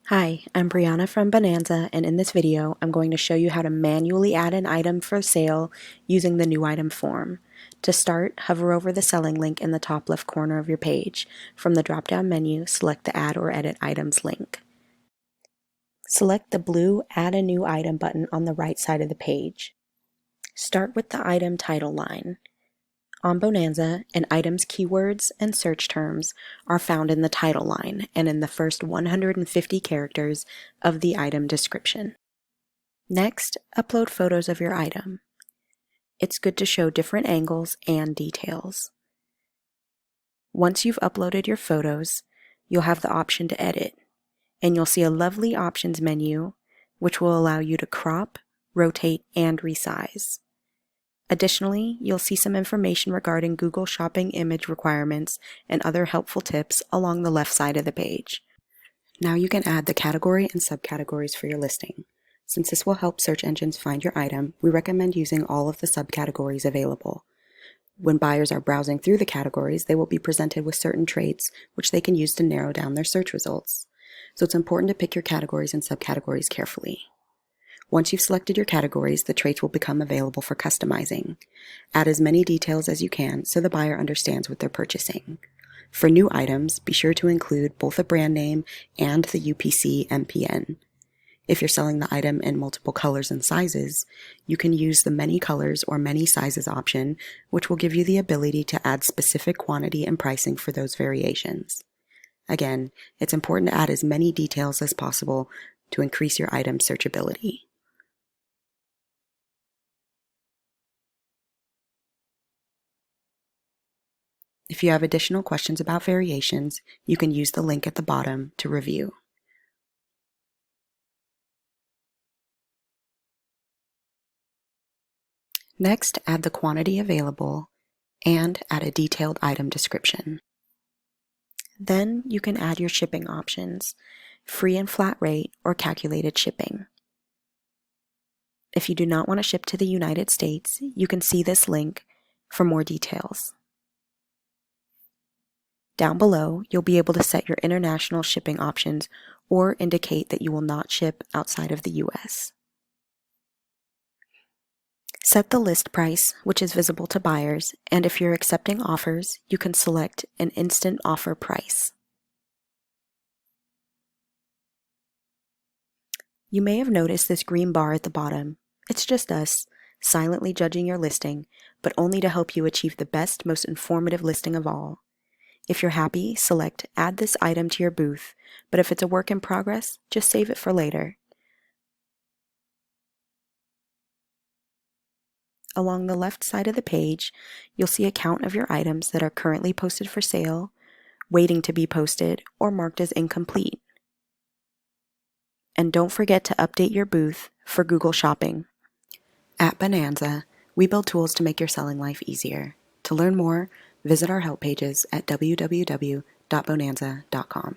Hi, I'm Brianna from Bonanza, and in this video, I'm going to show you how to manually add an item for sale using the new item form. To start, hover over the selling link in the top left corner of your page. From the drop-down menu, select the Add or Edit Items link. Select the blue Add a New Item button on the right side of the page. Start with the item title line. On Bonanza, an item's keywords and search terms are found in the title line and in the first 150 characters of the item description. Next, upload photos of your item. It's good to show different angles and details. Once you've uploaded your photos, you'll have the option to edit, and you'll see a lovely options menu which will allow you to crop, rotate, and resize. Additionally, you'll see some information regarding Google Shopping image requirements and other helpful tips along the left side of the page. Now you can add the category and subcategories for your listing. Since this will help search engines find your item, we recommend using all of the subcategories available. When buyers are browsing through the categories, they will be presented with certain traits which they can use to narrow down their search results. So it's important to pick your categories and subcategories carefully. Once you've selected your categories, the traits will become available for customizing. Add as many details as you can so the buyer understands what they're purchasing. For new items, be sure to include both a brand name and the UPC MPN. If you're selling the item in multiple colors and sizes, you can use the many colors or many sizes option, which will give you the ability to add specific quantity and pricing for those variations. Again, it's important to add as many details as possible to increase your item's searchability. If you have additional questions about variations, you can use the link at the bottom to review. Next, add the quantity available and add a detailed item description. Then you can add your shipping options, free and flat rate or calculated shipping. If you do not want to ship to the United States, you can see this link for more details. Down below, you'll be able to set your international shipping options or indicate that you will not ship outside of the US. Set the list price, which is visible to buyers, and if you're accepting offers, you can select an instant offer price. You may have noticed this green bar at the bottom. It's just us, silently judging your listing, but only to help you achieve the best, most informative listing of all. If you're happy, select Add this item to your booth, but if it's a work in progress, just save it for later. Along the left side of the page, you'll see a count of your items that are currently posted for sale, waiting to be posted, or marked as incomplete. And don't forget to update your booth for Google Shopping. At Bonanza, we build tools to make your selling life easier. To learn more, visit our help pages at www.bonanza.com.